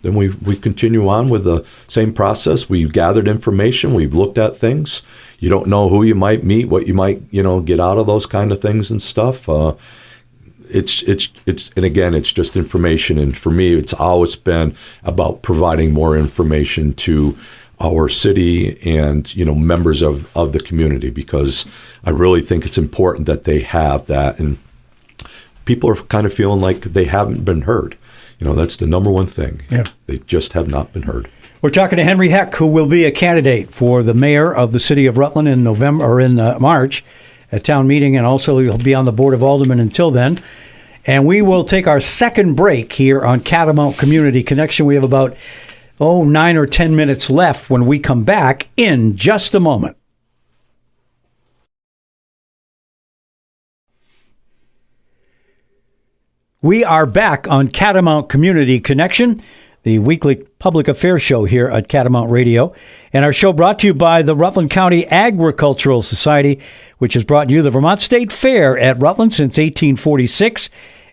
then we continue on with the same process. We've gathered information. We've looked at things. You don't know who you might meet, what you might, get out of those kind of things and stuff. It's and again, it's just information. And for me, it's always been about providing more information to our city and, members of the community, because I really think it's important that they have that. And people are kind of feeling like they haven't been heard. That's the number one thing. Yeah. They just have not been heard. We're talking to Henry Heck, who will be a candidate for the mayor of the city of Rutland in March at town meeting, and also he'll be on the Board of Aldermen until then. And we will take our second break here on Catamount Community Connection. We have about 9 or 10 minutes left when we come back in just a moment. We are back on Catamount Community Connection, the weekly public affairs show here at Catamount Radio. And our show brought to you by the Rutland County Agricultural Society, which has brought you the Vermont State Fair at Rutland since 1846.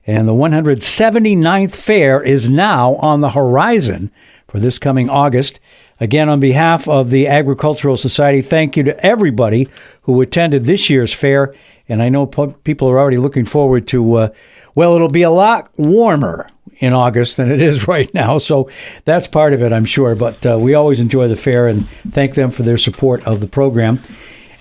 And the 179th fair is now on the horizon for this coming August. Again, on behalf of the Agricultural Society, thank you to everybody who attended this year's fair. And I know people are already looking forward to it'll be a lot warmer in August than it is right now, so that's part of it, I'm sure. But we always enjoy the fair and thank them for their support of the program.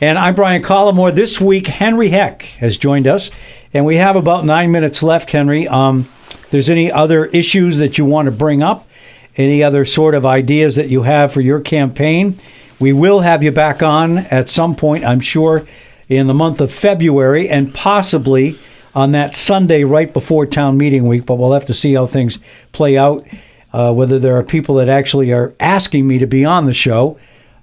And I'm Brian Collamore. This week, Henry Heck has joined us, and we have about 9 minutes left, Henry. If there's any other issues that you want to bring up, any other sort of ideas that you have for your campaign, we will have you back on at some point, I'm sure, in the month of February, and possibly on that Sunday right before town meeting week, but we'll have to see how things play out, whether there are people that actually are asking me to be on the show.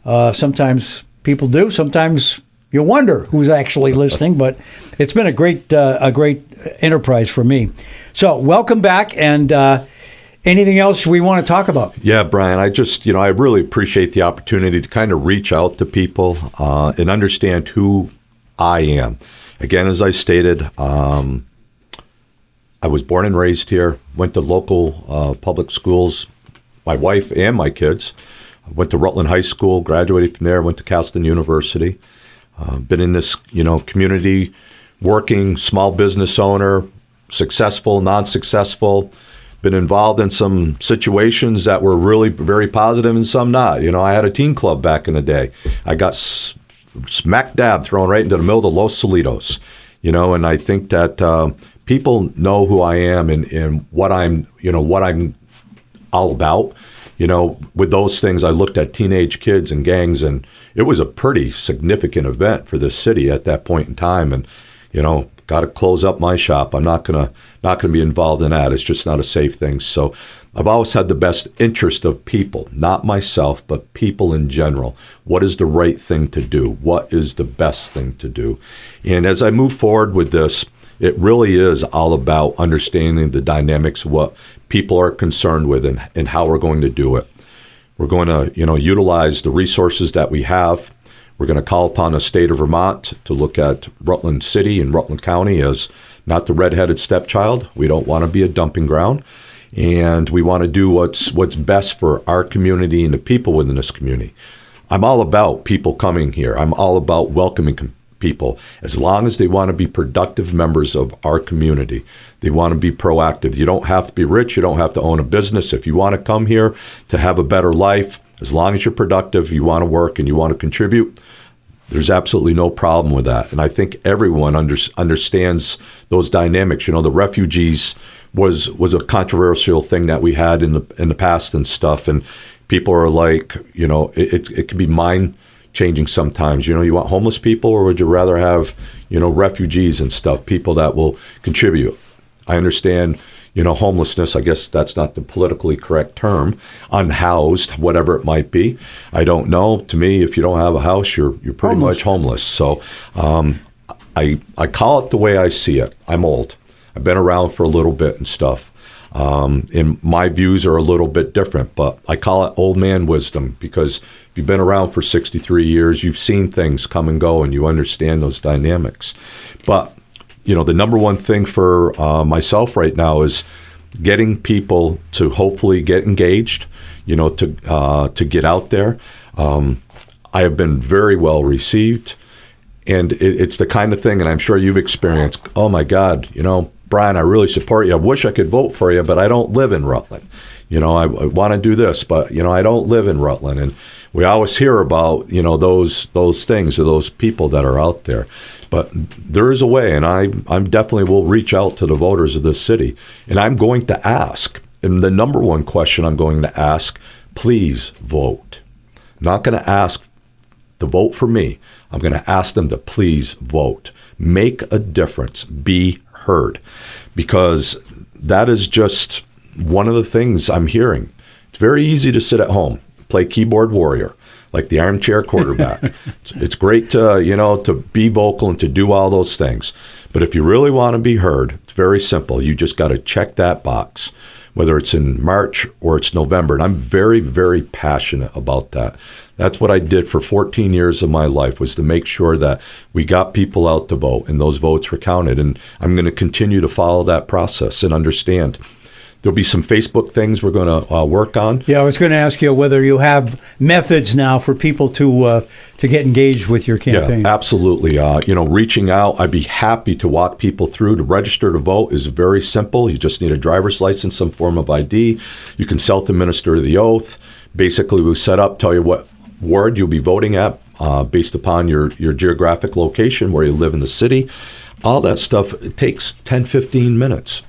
Sometimes people do. Sometimes you wonder who's actually listening, but it's been a great enterprise for me. So welcome back, and anything else we want to talk about? Yeah, Brian, I just, I really appreciate the opportunity to kind of reach out to people and understand who I am. Again, as I stated, I was born and raised here, went to local public schools, my wife and my kids. I went to Rutland High School, graduated from there, went to Caston University. Been in this, community, working, small business owner, successful, non-successful, been involved in some situations that were really very positive and some not. I had a teen club back in the day. I got smack dab thrown right into the middle of Los Solitos, and I think that people know who I am and what I'm all about. With those things, I looked at teenage kids and gangs, and it was a pretty significant event for this city at that point in time. And, got to close up my shop. I'm not gonna be involved in that. It's just not a safe thing. So I've always had the best interest of people, not myself, but people in general. What is the right thing to do? What is the best thing to do? And as I move forward with this, it really is all about understanding the dynamics of what people are concerned with and how we're going to do it. We're going to, utilize the resources that we have. We're going to call upon the state of Vermont to look at Rutland City and Rutland County as not the redheaded stepchild. We don't want to be a dumping ground. And we want to do what's best for our community and the people within this community. I'm all about people coming here. I'm all about welcoming people, as long as they want to be productive members of our community. They want to be proactive. You don't have to be rich. You don't have to own a business. If you want to come here to have a better life, as long as you're productive, you want to work and you want to contribute, there's absolutely no problem with that. And I think everyone understands those dynamics. The refugees was a controversial thing that we had in the past and stuff. And people are like, it can be mind-changing sometimes. You want homeless people, or would you rather have, refugees and stuff, people that will contribute? I understand, homelessness, I guess that's not the politically correct term, unhoused, whatever it might be. I don't know. To me, if you don't have a house, you're pretty much homeless. So I call it the way I see it. I'm old. I've been around for a little bit and stuff. And my views are a little bit different, but I call it old man wisdom, because if you've been around for 63 years, you've seen things come and go and you understand those dynamics. But, the number one thing for myself right now is getting people to hopefully get engaged, to get out there. I have been very well received, and it's the kind of thing, and I'm sure you've experienced, oh my God, Brian, I really support you. I wish I could vote for you, but I don't live in Rutland. I want to do this, but, I don't live in Rutland. And we always hear about, those things or those people that are out there. But there is a way, and I'm definitely will reach out to the voters of this city. And I'm going to ask, and the number one question I'm going to ask, please vote. I'm not going to ask to vote for me. I'm going to ask them to please vote. Make a difference. Be heard. Because that is just one of the things I'm hearing. It's very easy to sit at home, play keyboard warrior, like the armchair quarterback. It's great to, to be vocal and to do all those things. But if you really want to be heard, it's very simple. You just got to check that box, whether it's in March or it's November. And I'm very, very passionate about that. That's what I did for 14 years of my life, was to make sure that we got people out to vote and those votes were counted. And I'm going to continue to follow that process and understand. There'll be some Facebook things we're going to work on. Yeah, I was going to ask you whether you have methods now for people to get engaged with your campaign. Yeah, absolutely. Reaching out, I'd be happy to walk people through. To register to vote is very simple. You just need a driver's license, some form of ID. You can self-administer the oath. Basically, we'll set up, tell you what ward you'll be voting at based upon your geographic location, where you live in the city. All that stuff, it takes 10, 15 minutes.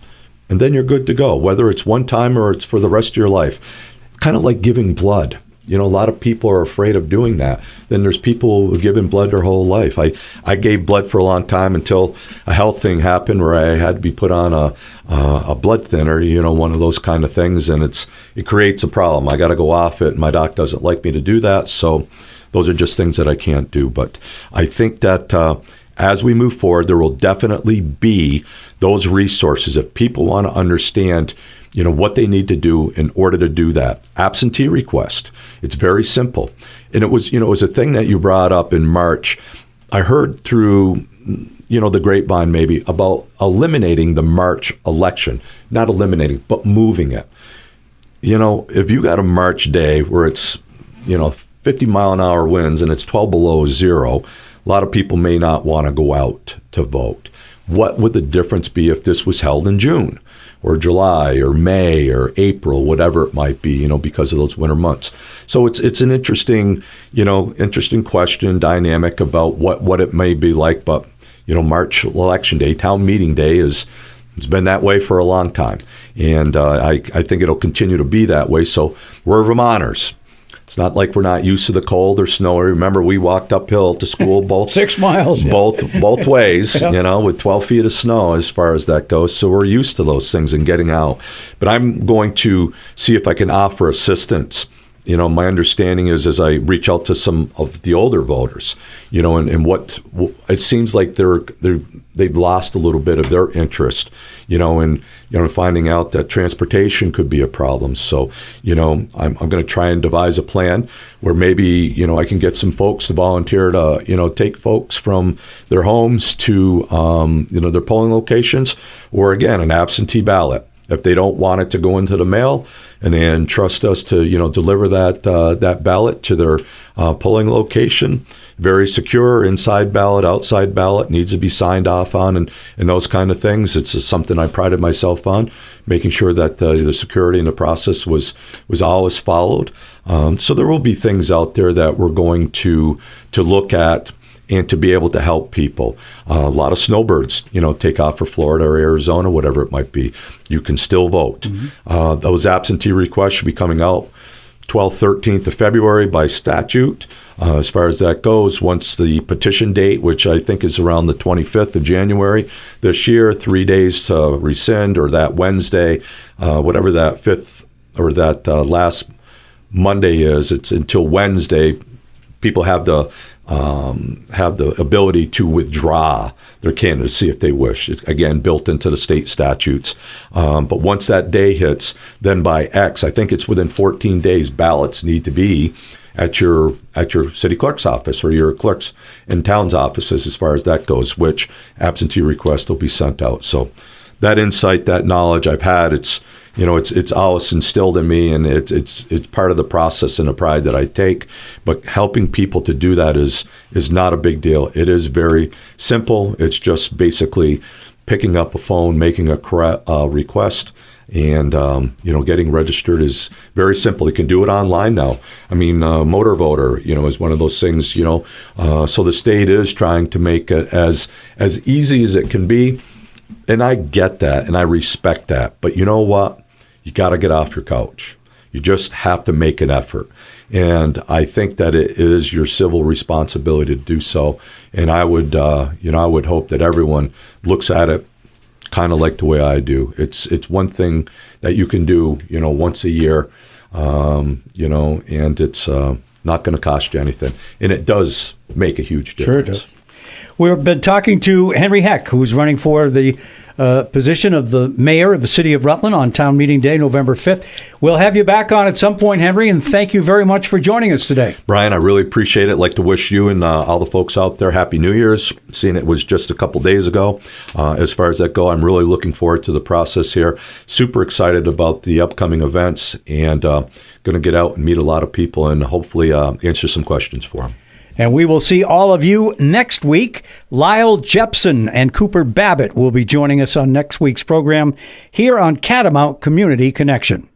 And then you're good to go, whether it's one time or it's for the rest of your life. Kind of like giving blood. A lot of people are afraid of doing that. Then there's people who have given blood their whole life. I gave blood for a long time until a health thing happened where I had to be put on a blood thinner, one of those kind of things, and it creates a problem. I got to go off it, and my doc doesn't like me to do that. So those are just things that I can't do. But I think that as we move forward, there will definitely be those resources if people want to understand, what they need to do in order to do that. Absentee request. It's very simple. And it was a thing that you brought up in March. I heard through, the grapevine maybe about eliminating the March election. Not eliminating, but moving it. If you got a March day where it's, 50-mile-an-hour winds and it's 12 below zero, a lot of people may not want to go out to vote. what would the difference be if this was held in June or July or May or April, whatever it might be, because of those winter months. So it's an interesting question, dynamic about what it may be like. But, March election day, town meeting day it's been that way for a long time. And I think it'll continue to be that way. So we're Vermonters. It's not like we're not used to the cold or snow. I remember we walked uphill to school both 6 miles, both ways, with 12 feet of snow as far as that goes. So we're used to those things and getting out. But I'm going to see if I can offer assistance. My understanding is as I reach out to some of the older voters, and what it seems like they've lost a little bit of their interest, in finding out that transportation could be a problem. So, I'm going to try and devise a plan where maybe, I can get some folks to volunteer to, take folks from their homes to, their polling locations, or again, an absentee ballot. If they don't want it to go into the mail, and then trust us to deliver that ballot to their polling location, very secure, inside ballot, outside ballot, needs to be signed off on, and those kind of things. It's something I prided myself on, making sure that the security in the process was always followed. So there will be things out there that we're going to look at and to be able to help people. A lot of snowbirds, take off for Florida or Arizona, whatever it might be. You can still vote. Mm-hmm. Those absentee requests should be coming out 12th, 13th of February by statute. As far as that goes, once the petition date, which I think is around the 25th of January this year, 3 days to rescind, or that Wednesday, whatever that 5th or that last Monday is, it's until Wednesday. People have the ability to withdraw their candidacy if they wish. It's, again, built into the state statutes. But once that day hits, then by X, I think it's within 14 days, ballots need to be at your city clerk's office or your clerk's in town's offices as far as that goes, which absentee request will be sent out. So that insight, that knowledge I've had, it's always instilled in me, and it's part of the process and the pride that I take. But helping people to do that is not a big deal. It is very simple. It's just basically picking up a phone, making a request, and getting registered is very simple. You can do it online now. I mean, Motor Voter, is one of those things. So the state is trying to make it as easy as it can be. And I get that, and I respect that. But you know what? You got to get off your couch. You just have to make an effort. And I think that it is your civil responsibility to do so. And I would hope that everyone looks at it kind of like the way I do. It's one thing that you can do, once a year, and it's not going to cost you anything. And it does make a huge difference. Sure it does. We've been talking to Henry Heck, who's running for the position of the mayor of the city of Rutland on town meeting day, November 5th. We'll have you back on at some point, Henry, and thank you very much for joining us today. Brian, I really appreciate it. I'd like to wish you and all the folks out there Happy New Year's. Seeing it was just a couple days ago. As far as that go, I'm really looking forward to the process here. Super excited about the upcoming events, and going to get out and meet a lot of people and hopefully answer some questions for them. And we will see all of you next week. Lyle Jepson and Cooper Babbitt will be joining us on next week's program here on Catamount Community Connection.